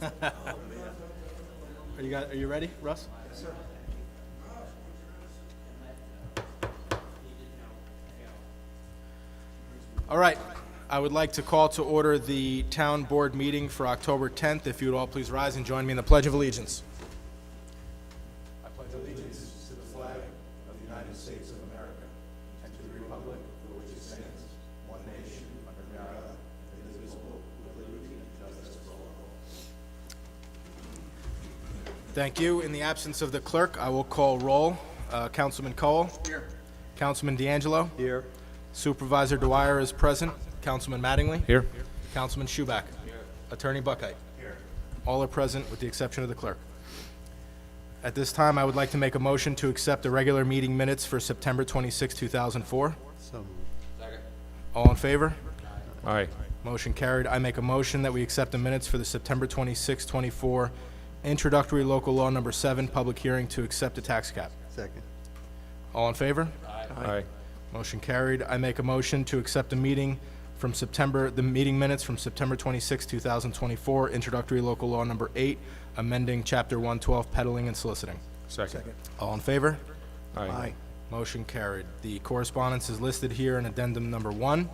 Are you ready, Russ? Yes, sir. All right. I would like to call to order the town board meeting for October 10th. If you would all please rise and join me in the Pledge of Allegiance. I pledge allegiance to the flag of the United States of America and to the republic for which it stands, one nation, under God, indivisible, with liberty and justice for all. Thank you. In the absence of the clerk, I will call roll. Councilman Cole. Here. Councilman D'Angelo. Here. Supervisor Dwyer is present. Councilman Mattingly. Here. Councilman Schuback. Here. Attorney Buckheit. Here. All are present with the exception of the clerk. At this time, I would like to make a motion to accept the regular meeting minutes for September 26, 2004. So All in favor? Aye. Motion carried. I make a motion that we accept the minutes for the September 26, 24 introductory local law number 7 public hearing to accept a tax cap. second. All in favor? Aye. Motion carried. I make a motion to accept the meeting minutes from September 26, 2024, introductory local law number 8, amending chapter 112, peddling and soliciting. Second. All in favor? Aye. Motion carried. The correspondence is listed here in addendum number 1.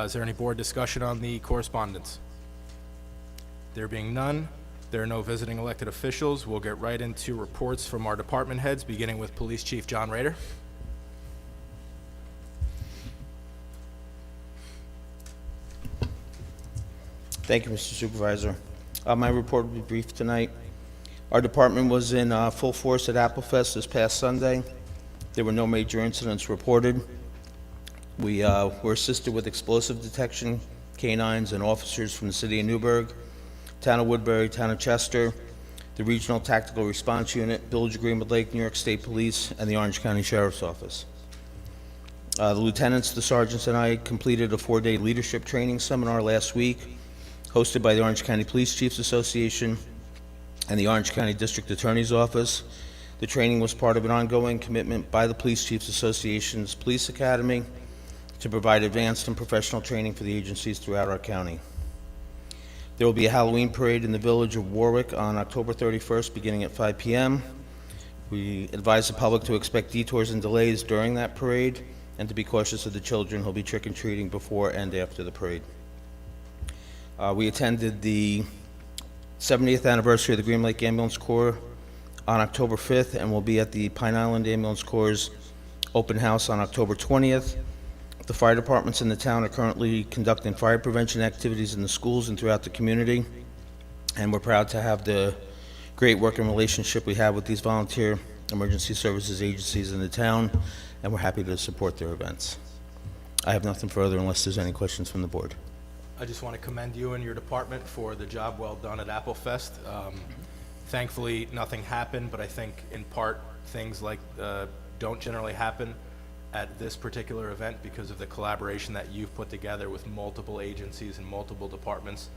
Is there any board discussion on the correspondence? There being none, there are no visiting elected officials. We'll get right into reports from our department heads, beginning with Police Chief John Rader. Thank you, Mr. Supervisor. My report will be brief tonight. Our department was in full force at Applefest this past Sunday. There were no major incidents reported. We were assisted with explosive detection, canines, and officers from the City of Newburgh, Town of Woodbury, Town of Chester, the Regional Tactical Response Unit, Village of Greenwood Lake, New York State Police, and the Orange County Sheriff's Office. The lieutenants, the sergeants, and I completed a 4-day leadership training seminar last week, hosted by the Orange County Police Chiefs Association and the Orange County District Attorney's Office. The training was part of an ongoing commitment by the Police Chiefs Association's Police Academy to provide advanced and professional training for the agencies throughout our county. There will be a Halloween parade in the village of Warwick on October 31st, beginning at 5 p.m. We advise the public to expect detours and delays during that parade and to be cautious of the children who will be trick-or-treating before and after the parade. We attended the 70th anniversary of the Green Lake Ambulance Corps on October 5th and will be at the Pine Island Ambulance Corps' open house on October 20th. The fire departments in the town are currently conducting fire prevention activities in the schools and throughout the community, and we're proud to have the great working relationship we have with these volunteer emergency services agencies in the town, and we're happy to support their events. I have nothing further unless there's any questions from the board. I just want to commend you and your department for the job well done at Applefest. Thankfully, nothing happened, but I think in part things like don't generally happen at this particular event because of the collaboration that you've put together with multiple agencies and multiple departments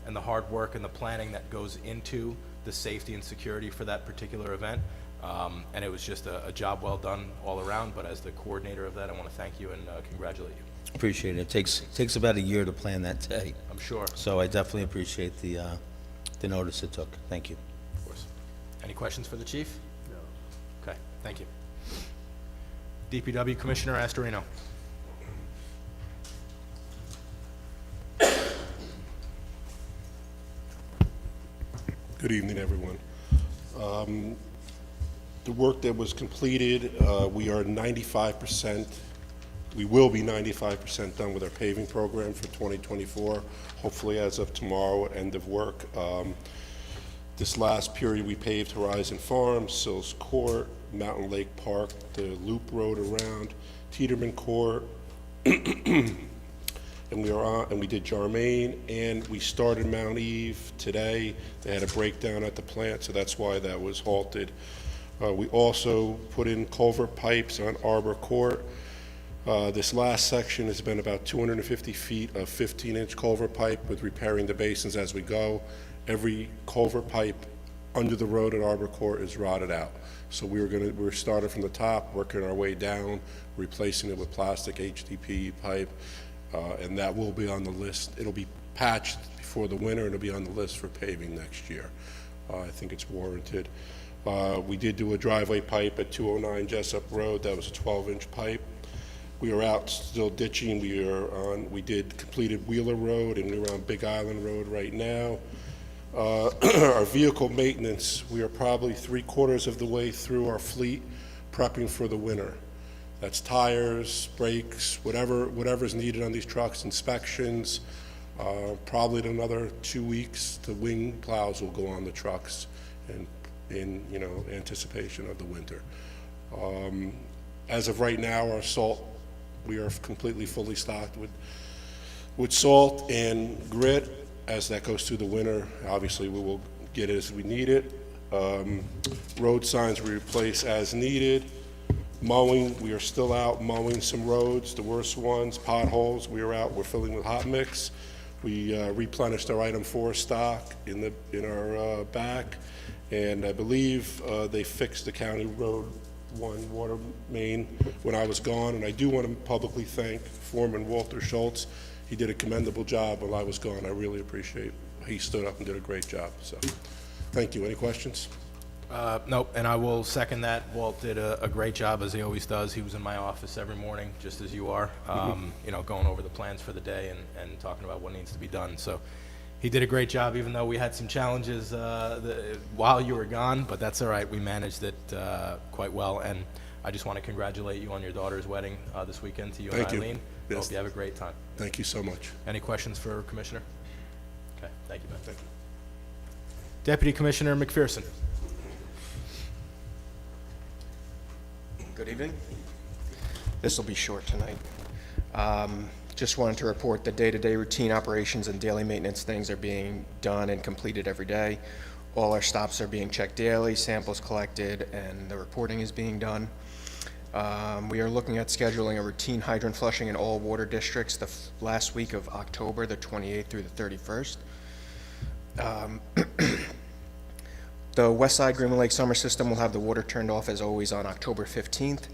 and the hard work and the planning that goes into the safety and security for that particular event. And it was just a job well done all around, but as the coordinator of that, I want to thank you and congratulate you. Appreciate it. It takes about a year to plan that day, I'm sure. so I definitely appreciate the notice it took. Thank you. Of course. Any questions for the chief? No. Okay, thank you. DPW Commissioner Astorino. Good evening, everyone. The work that was completed, we are 95%. We will be 95% done with our paving program for 2024, hopefully as of tomorrow, end of work. This last period, we paved Horizon Farms, Sills Court, Mountain Lake Park, the Loop Road around, Tiedemann Court, and we did Jarmaine, and we started Mount Eve today. They had a breakdown at the plant, so that's why that was halted. We also put in culvert pipes on Arbor Court. This last section has been about 250 feet of 15-inch culvert pipe with repairing the basins as we go. Every culvert pipe under the road at Arbor Court is rotted out. So we're started from the top, working our way down, replacing it with plastic HDPE pipe, and that will be on the list. It'll be patched before the winter, and it'll be on the list for paving next year. I think it's warranted. We did do a driveway pipe at 209 Jessup Road. That was a 12-inch pipe. We are out still ditching. We did completed Wheeler Road, and we're on Big Island Road right now. Our vehicle maintenance, we are probably 3/4 of the way through our fleet, prepping for the winter. That's tires, brakes, whatever's needed on these trucks, inspections. Probably in another 2 weeks, the wing plows will go on the trucks in anticipation of the winter. As of right now, our salt, we are completely fully stocked with salt and grit. As that goes through the winter, obviously we will get it as we need it. Road signs we replace as needed. Mowing, we are still out mowing some roads, the worst ones, potholes, we're filling with hot mix. We replenished our item 4 stock in our back, and I believe they fixed the County Road 1 water main when I was gone, and I do want to publicly thank Foreman Walter Schultz. He did a commendable job while I was gone. I really appreciate it. He stood up and did a great job, so thank you. Any questions? Nope, and I will second that. Walt did a great job, as he always does. He was in my office every morning, just as you are, going over the plans for the day and talking about what needs to be done. So he did a great job, even though we had some challenges while you were gone, but that's all right. We managed it quite well, and I just want to congratulate you on your daughter's wedding this weekend, to you Thank and you. Eileen. Yes. Hope you have a great time. Thank you so much. Any questions for Commissioner? Okay, thank you, Ben. Thank you. Deputy Commissioner McPherson. Good evening. This will be short tonight. Just wanted to report that day-to-day routine operations and daily maintenance things are being done and completed every day. All our stops are being checked daily, samples collected, and the reporting is being done. We are looking at scheduling a routine hydrant flushing in all water districts the last week of October, the 28th through the 31st. The West Side Greenwood Lake Summer System will have the water turned off as always on October 15th.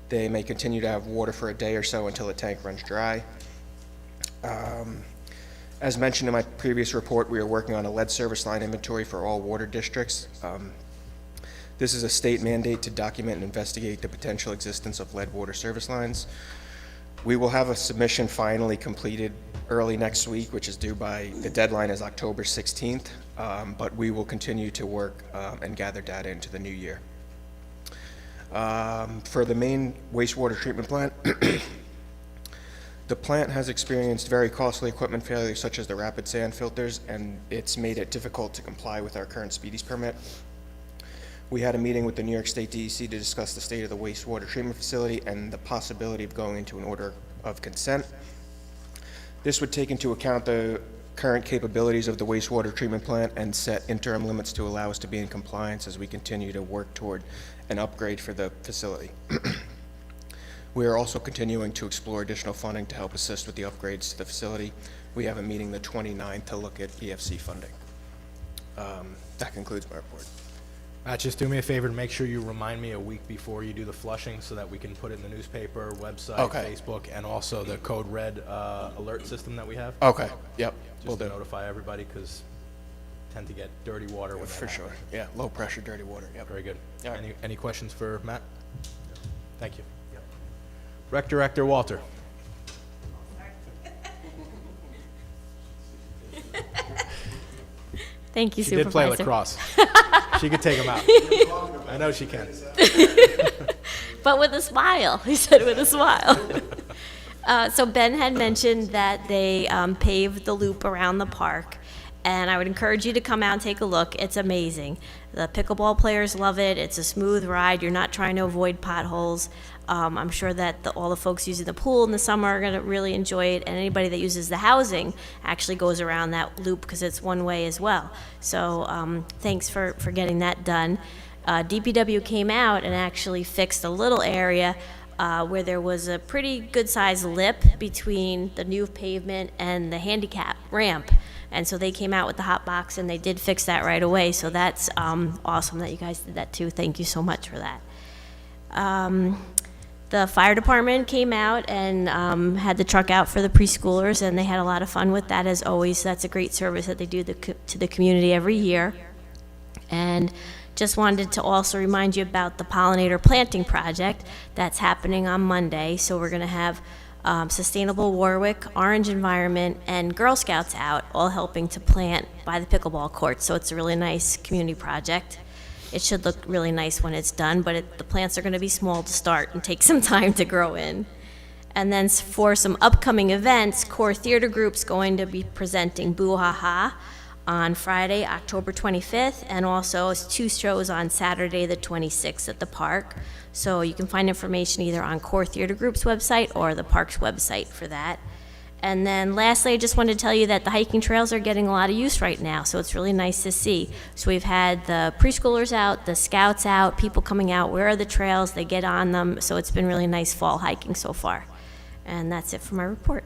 They may continue to have water for a day or so until the tank runs dry. As mentioned in my previous report, we are working on a lead service line inventory for all water districts. This is a state mandate to document and investigate the potential existence of lead water service lines. We will have a submission finally completed early next week, which is due by, the deadline is October 16th, but we will continue to work and gather data into the new year. For the main wastewater treatment plant, the plant has experienced very costly equipment failures such as the rapid sand filters, and it's made it difficult to comply with our current speedies permit. We had a meeting with the New York State DEC to discuss the state of the wastewater treatment facility and the possibility of going into an order of consent. This would take into account the current capabilities of the wastewater treatment plant and set interim limits to allow us to be in compliance as we continue to work toward an upgrade for the facility. We are also continuing to explore additional funding to help assist with the upgrades to the facility. We have a meeting the 29th to look at EFC funding. That concludes my report. Just do me a favor and make sure you remind me a week before you do the flushing so that we can put it in the newspaper, website, Okay. Facebook, and also the Code Red alert system that we have. Okay, yep, will Just to do. notify everybody, because tend to get dirty water when that For sure, happens. yeah, low pressure, dirty water, yep. Very good. All right. Any questions for Matt? Thank you. Rec Director Walter. Thank you, She did play Supervisor. lacrosse. She could take him out. I know she can. But with a smile. He said with a smile. So Ben had mentioned that they paved the loop around the park, and I would encourage you to come out and take a look. It's amazing. The pickleball players love it. It's a smooth ride. You're not trying to avoid potholes. I'm sure that all the folks using the pool in the summer are going to really enjoy it, and anybody that uses the housing actually goes around that loop because it's one way as well. So thanks for getting that done. DPW came out and actually fixed a little area where there was a pretty good-sized lip between the new pavement and the handicap ramp. And so they came out with the hot box and they did fix that right away. So that's awesome that you guys did that too. Thank you so much for that. The fire department came out and had the truck out for the preschoolers, and they had a lot of fun with that, as always. That's a great service that they do to the community every year. And just wanted to also remind you about the pollinator planting project that's happening on Monday. So we're going to have Sustainable Warwick, Orange Environment, and Girl Scouts out, all helping to plant by the pickleball court. So it's a really nice community project. It should look really nice when it's done, but the plants are going to be small to start and take some time to grow in. And then for some upcoming events, Core Theater Group's going to be presenting Boo Ha Ha on Friday, October 25th, and also 2 shows on Saturday, the 26th at the park. So you can find information either on Core Theater Group's website or the park's website for that. And then lastly, I just wanted to tell you that the hiking trails are getting a lot of use right now, so it's really nice to see. So we've had the preschoolers out, the scouts out, people coming out, where are the trails, they get on them, so it's been really nice fall hiking so far. And that's it for my report.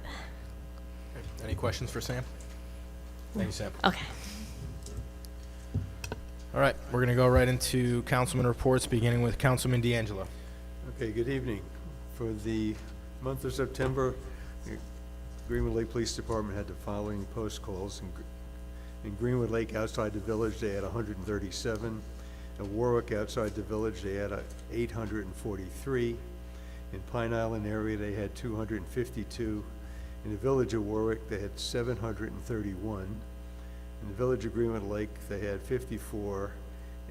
Any questions for Sam? Thank you, Sam. Okay. All right, we're going to go right into councilman reports, beginning with Councilman D'Angelo. Okay, good evening. For the month of September, the Greenwood Lake Police Department had the following post calls. In Greenwood Lake, outside the village, they had 137. In Warwick, outside the village, they had 843. In Pine Island area, they had 252. In the village of Warwick, they had 731. In the village of Greenwood Lake, they had 54.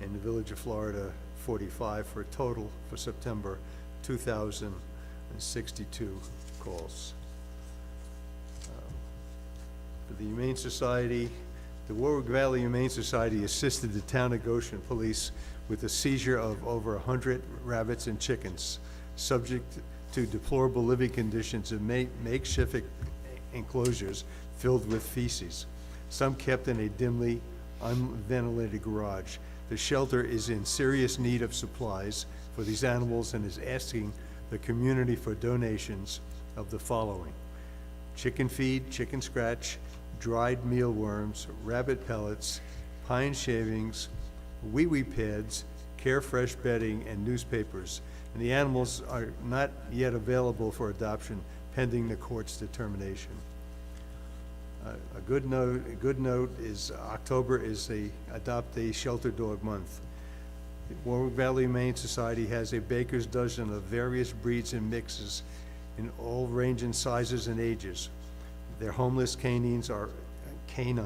In the village of Florida, 45, for a total for September, 2,062 calls. For the Humane Society, the Warwick Valley Humane Society assisted the town of Goshen Police with the seizure of over 100 rabbits and chickens, subject to deplorable living conditions in makeshift enclosures filled with feces, some kept in a dimly unventilated garage. The shelter is in serious need of supplies for these animals and is asking the community for donations of the following: chicken feed, chicken scratch, dried mealworms, rabbit pellets, pine shavings, wee-wee pads, Carefresh bedding, and newspapers. And the animals are not yet available for adoption pending the court's determination. A good note is October is the Adopt a Shelter Dog Month. The Warwick Valley Humane Society has a baker's dozen of various breeds and mixes in all range and sizes and ages. Their homeless canines are in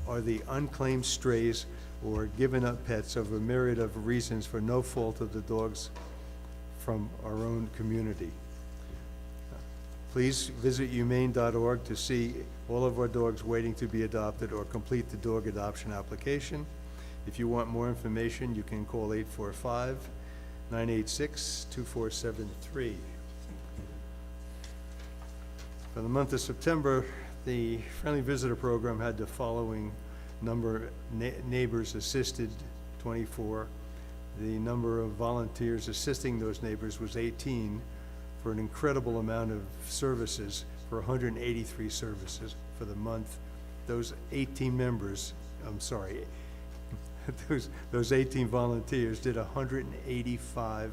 the unclaimed strays or given up pets of a myriad of reasons for no fault of the dogs from our own community. Please visit humane.org to see all of our dogs waiting to be adopted or complete the dog adoption application. If you want more information, you can call 845-986-2473. For the month of September, the Friendly Visitor Program had the following number: neighbors assisted, 24. The number of volunteers assisting those neighbors was 18, for an incredible amount of services, for 183 services for the month. Those 18 members, I'm sorry, those 18 volunteers did 185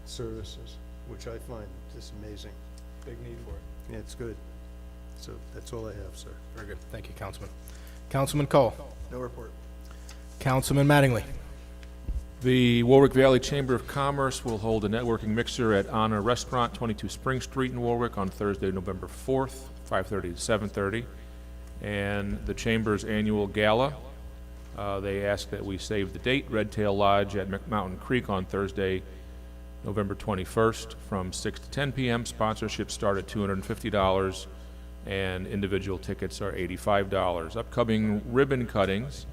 services, which I find just amazing. Big need for it. Yeah, it's good. So that's all I have, sir. Very good. Thank you, Councilman. Councilman Cole. No report. Councilman Mattingly. The Warwick Valley Chamber of Commerce will hold a networking mixer at Honor Restaurant, 22 Spring Street in Warwick on Thursday, November 4th, 5:30 to 7:30. And the Chamber's annual gala, they ask that we save the date, Red Tail Lodge at McMountain Creek on Thursday, November 21st from 6 to 10 p.m. Sponsorships start at $250 and individual tickets are $85. Upcoming ribbon cuttings: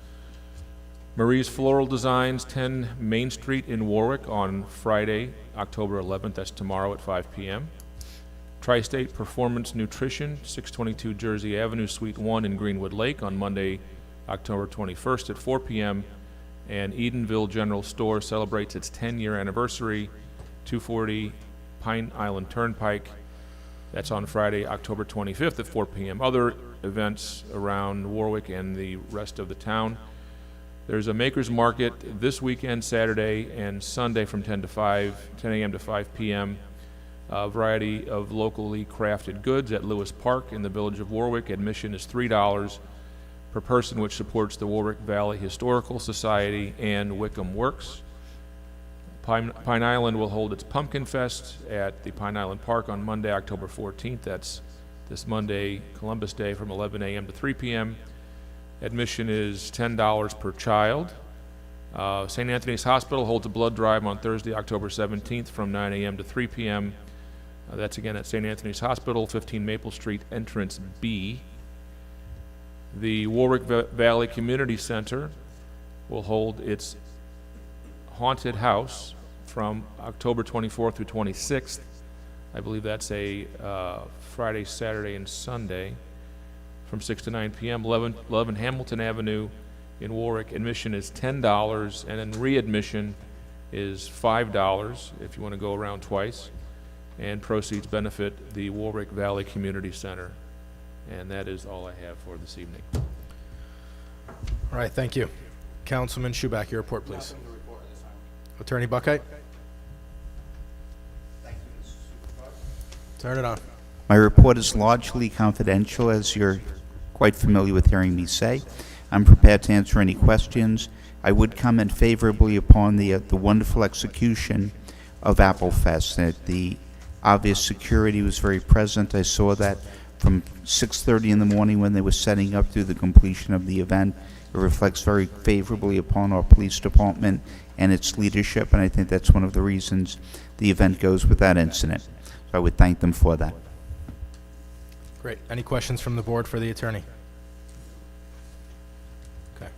Marie's Floral Designs, 10 Main Street in Warwick on Friday, October 11th, that's tomorrow at 5 p.m. Tri-State Performance Nutrition, 622 Jersey Avenue, Suite 1 in Greenwood Lake on Monday, October 21st at 4 p.m. And Edenville General Store celebrates its 10-year anniversary, 240 Pine Island Turnpike. That's on Friday, October 25th at 4 p.m. Other events around Warwick and the rest of the town: There's a Maker's Market this weekend, Saturday and Sunday from 10 a.m. to 5 p.m. A variety of locally crafted goods at Lewis Park in the village of Warwick. Admission is $3 per person, which supports the Warwick Valley Historical Society and Wickham Works. Pine Island will hold its Pumpkin Fest at the Pine Island Park on Monday, October 14th. That's this Monday, Columbus Day, from 11 a.m. to 3 p.m. Admission is $10 per child. St. Anthony's Hospital holds a blood drive on Thursday, October 17th from 9 a.m. to 3 p.m. That's again at St. Anthony's Hospital, 15 Maple Street, entrance B. The Warwick Valley Community Center will hold its haunted house from October 24th through 26th. I believe that's a Friday, Saturday, and Sunday from 6 to 9 p.m. 11 Hamilton Avenue in Warwick. Admission is $10, and then readmission is $5 if you want to go around twice. And proceeds benefit the Warwick Valley Community Center. And that is all I have for this evening. All right, thank you. Councilman Schuback, your report, please. Attorney Buckheit? Turn it on. My report is largely confidential, as you're quite familiar with hearing me say. I'm prepared to answer any questions. I would comment favorably upon the wonderful execution of Apple Fest. The obvious security was very present. I saw that from 6:30 in the morning when they were setting up through the completion of the event. It reflects very favorably upon our police department and its leadership, and I think that's one of the reasons the event goes without incident. So I would thank them for that. Great. Any questions from the board for the attorney? Okay.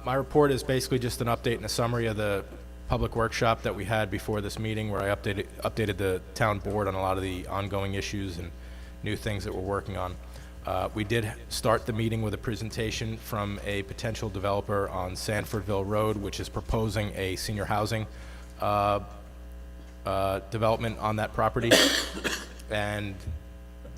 My report is basically just an update and a summary of the public workshop that we had before this meeting, where I updated the town board on a lot of the ongoing issues and new things that we're working on. We did start the meeting with a presentation from a potential developer on Sanfordville Road, which is proposing a senior housing development on that property. And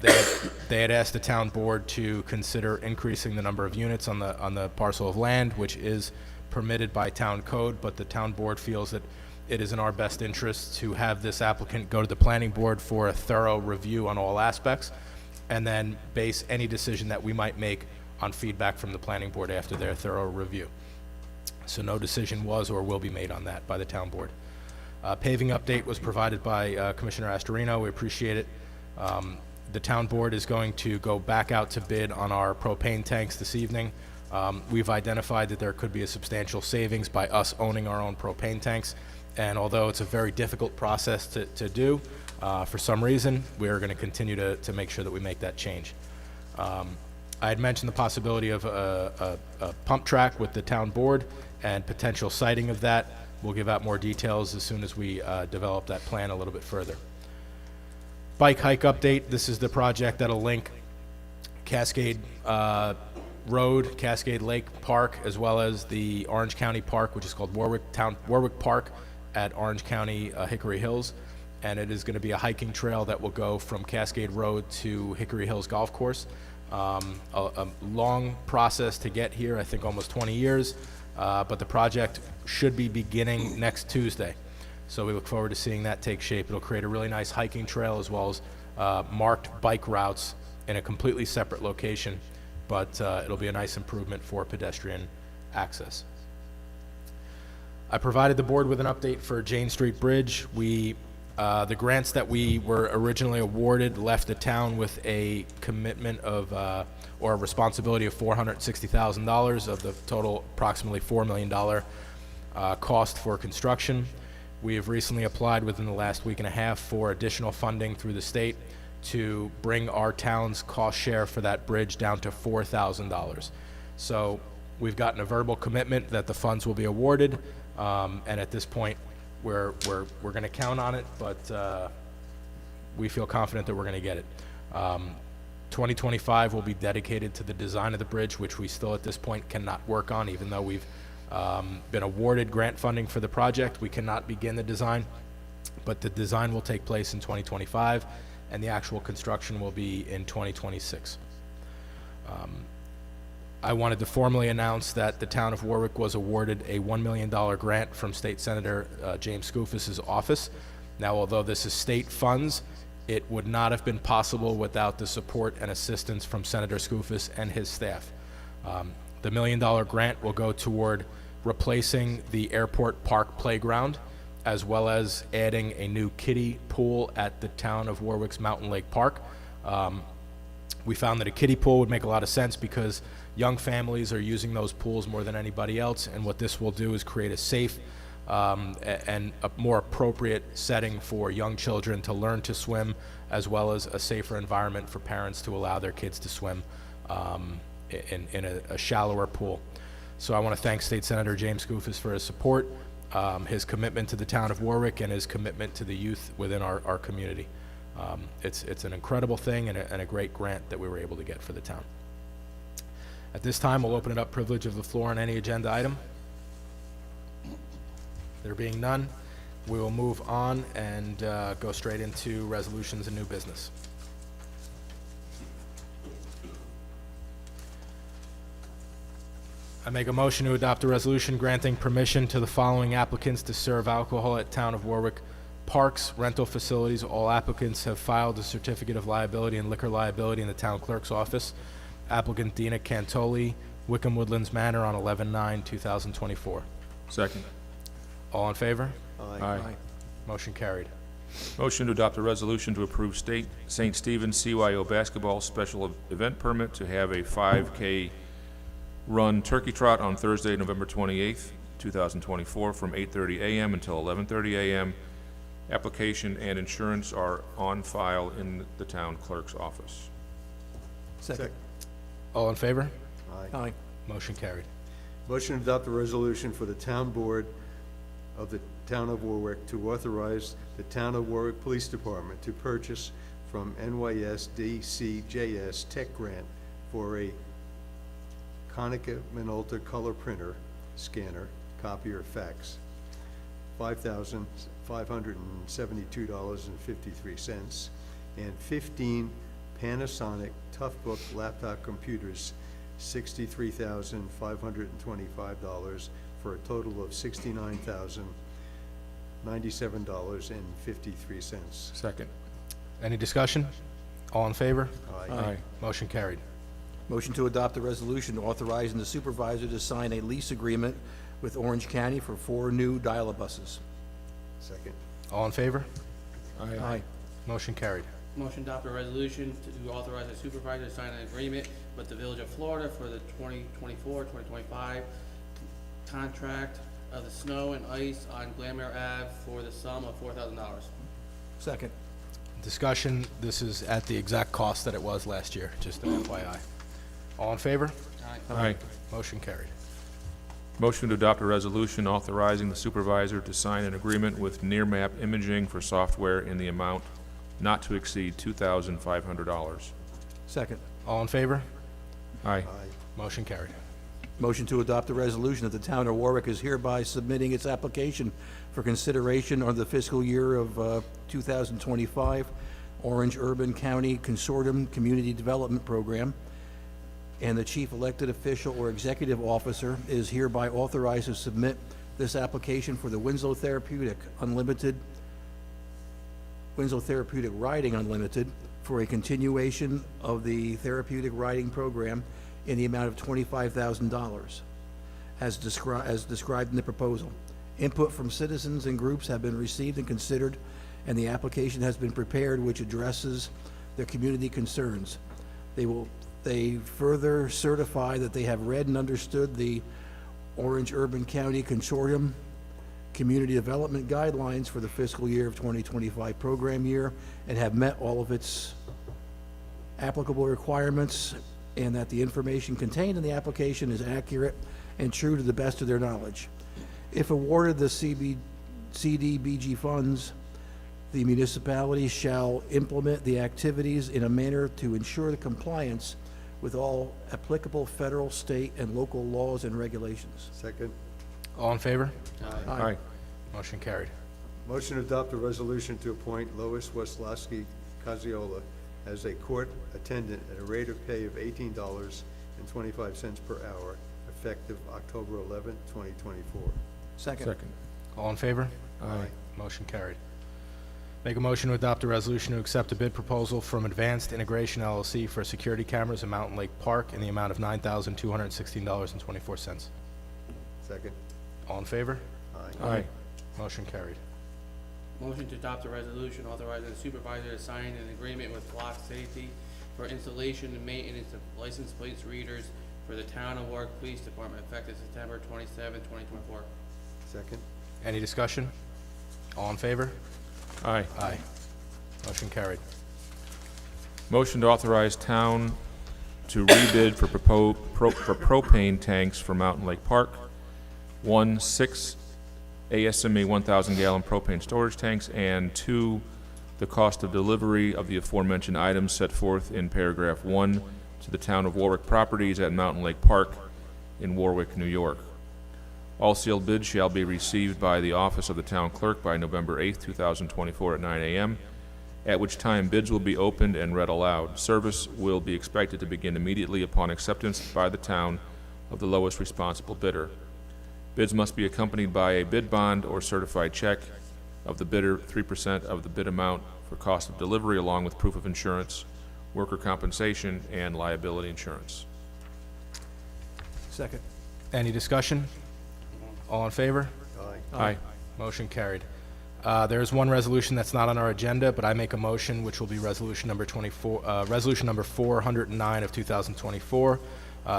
they had asked the town board to consider increasing the number of units on the parcel of land, which is permitted by town code, but the town board feels that it is in our best interest to have this applicant go to the planning board for a thorough review on all aspects, and then base any decision that we might make on feedback from the planning board after their thorough review. So no decision was or will be made on that by the town board. Paving update was provided by Commissioner Astorino. We appreciate it. The town board is going to go back out to bid on our propane tanks this evening. We've identified that there could be a substantial savings by us owning our own propane tanks, and although it's a very difficult process to do, for some reason, we're going to continue to make sure that we make that change. I had mentioned the possibility of a pump track with the town board and potential siting of that. We'll give out more details as soon as we develop that plan a little bit further. Bike hike update. This is the project that'll link Cascade Road, Cascade Lake Park, as well as the Orange County Park, which is called Warwick Park at Orange County Hickory Hills. And it is going to be a hiking trail that will go from Cascade Road to Hickory Hills Golf Course. A long process to get here, I think almost 20 years, but the project should be beginning next Tuesday. So we look forward to seeing that take shape. It'll create a really nice hiking trail as well as marked bike routes in a completely separate location, but it'll be a nice improvement for pedestrian access. I provided the board with an update for Jane Street Bridge. The grants that we were originally awarded left the town with a commitment of, or a responsibility of $460,000 of the total approximately $4 million cost for construction. We have recently applied within the last week and a half for additional funding through the state to bring our town's cost share for that bridge down to $4,000. So we've gotten a verbal commitment that the funds will be awarded, and at this point, we're going to count on it, but we feel confident that we're going to get it. 2025 will be dedicated to the design of the bridge, which we still at this point cannot work on, even though we've been awarded grant funding for the project. We cannot begin the design, but the design will take place in 2025, and the actual construction will be in 2026. I wanted to formally announce that the town of Warwick was awarded a $1 million grant from State Senator James Skoufis's office. Now, although this is state funds, it would not have been possible without the support and assistance from Senator Skoufis and his staff. The $1 million grant will go toward replacing the airport park playground, as well as adding a new kiddie pool at the town of Warwick's Mountain Lake Park. We found that a kiddie pool would make a lot of sense because young families are using those pools more than anybody else, and what this will do is create a safe and a more appropriate setting for young children to learn to swim, as well as a safer environment for parents to allow their kids to swim in a shallower pool. So I want to thank State Senator James Skoufis for his support, his commitment to the town of Warwick, and his commitment to the youth within our community. It's an incredible thing and a great grant that we were able to get for the town. At this time, we'll open it up, privilege of the floor on any agenda item. There being none, we will move on and go straight into resolutions and new business. I make a motion to adopt a resolution granting permission to the following applicants to serve alcohol at Town of Warwick parks, rental facilities. All applicants have filed a certificate of liability and liquor liability in the town clerk's office. Applicant Dina Cantoli, Wickham Woodlands Manor on 11/9/2024. Second. All in favor? Aye. Motion carried. Motion to adopt a resolution to approve St. Stephen's CYO basketball special event permit to have a 5K run turkey trot on Thursday, November 28th, 2024, from 8:30 a.m. until 11:30 a.m. Application and insurance are on file in the town clerk's office. Second. All in favor? Aye. Motion carried. Motion to adopt a resolution for the town board of the town of Warwick to authorize the town of Warwick Police Department to purchase from NYSDCJS Tech Grant for a Konica Minolta color printer, scanner, copier, fax, $5,572.53, and 15 Panasonic Toughbook laptop computers, $63,525, for a total of $69,097.53. Second. Any discussion? All in favor? Aye. Motion carried. Motion to adopt a resolution authorizing the supervisor to sign a lease agreement with Orange County for 4 new dial-a-buses. Second. All in favor? Aye. Motion carried. Motion to adopt a resolution to authorize the supervisor to sign an agreement with the Village of Florida for the 2024-2025 contract of the snow and ice on Glamour Ave for the sum of $4,000. Second. Discussion, this is at the exact cost that it was last year, just an FYI. All in favor? Aye. Motion carried. Motion to adopt a resolution authorizing the supervisor to sign an agreement with Nearmap Imaging for software in the amount not to exceed $2,500. Second. All in favor? Aye. Motion carried. Motion to adopt a resolution that the town of Warwick is hereby submitting its application for consideration on the fiscal year of 2025 Orange Urban County Consortium Community Development Program, and the chief elected official or executive officer is hereby authorized to submit this application for the Winslow Therapeutic Riding Unlimited for a continuation of the therapeutic riding program in the amount of $25,000, as described in the proposal. Input from citizens and groups have been received and considered, and the application has been prepared, which addresses their community concerns. They further certify that they have read and understood the Orange Urban County Consortium Community Development Guidelines for the fiscal year of 2025 program year and have met all of its applicable requirements, and that the information contained in the application is accurate and true to the best of their knowledge. If awarded the CDBG funds, the municipality shall implement the activities in a manner to ensure the compliance with all applicable federal, state, and local laws and regulations. Second. All in favor? Aye. Motion carried. Motion to adopt a resolution to appoint Lois Weslowski Caziola as a court attendant at a rate of pay of $18 per hour, effective October 11th, 2024. Second. All in favor? Aye. Motion carried. Make a motion to adopt a resolution to accept a bid proposal from Advanced Integration LLC for security cameras in Mountain Lake Park in the amount of $9,216.24. Second. All in favor? Aye. Motion carried. Motion to adopt a resolution authorizing the supervisor to sign an agreement with Flock Safety for installation and maintenance of license plates readers for the Town of Warwick Police Department effective September 27, 2024. Second. Any discussion? All in favor? Aye. Aye. Motion carried. Motion to authorize town to rebid for propane tanks for Mountain Lake Park. 6 ASME 1,000-gallon propane storage tanks, and 2, the cost of delivery of the aforementioned items set forth in paragraph 1 to the Town of Warwick Properties at Mountain Lake Park in Warwick, New York. All sealed bids shall be received by the office of the town clerk by November 8, 2024 at 9 a.m., at which time bids will be opened and read aloud. Service will be expected to begin immediately upon acceptance by the town of the lowest responsible bidder. Bids must be accompanied by a bid bond or certified check of the bidder, 3% of the bid amount for cost of delivery, along with proof of insurance, worker compensation, and liability insurance. Second. Any discussion? All in favor? Aye. Motion carried. There's one resolution that's not on our agenda, but I make a motion, which will be resolution number 409 of 2024,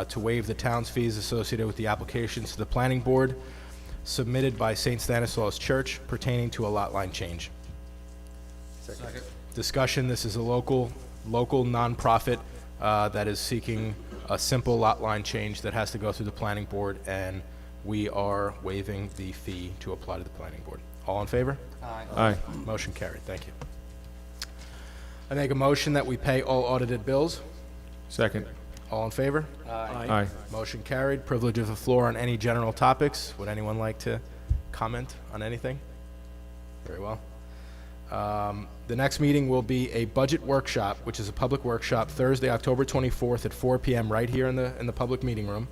to waive the town's fees associated with the applications to the planning board submitted by St. Stanislaus Church pertaining to a lot line change. Second. Discussion, this is a local nonprofit that is seeking a simple lot line change that has to go through the planning board, and we are waiving the fee to apply to the planning board. All in favor? Aye. Motion carried. Thank you. I make a motion that we pay all audited bills. Second. All in favor? Aye. Motion carried. Privilege of the floor on any general topics. Would anyone like to comment on anything? Very well. The next meeting will be a budget workshop, which is a public workshop, Thursday, October 24th at 4 p.m. right here in the public meeting room.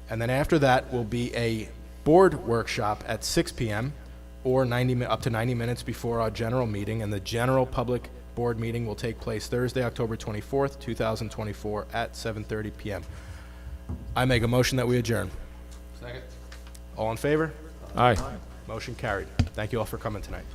And then after that will be a board workshop at 6 p.m. or up to 90 minutes before our general meeting, and the general public board meeting will take place Thursday, October 24th, 2024 at 7:30 p.m. I make a motion that we adjourn. Second. All in favor? Aye. Motion carried. Thank you all for coming tonight.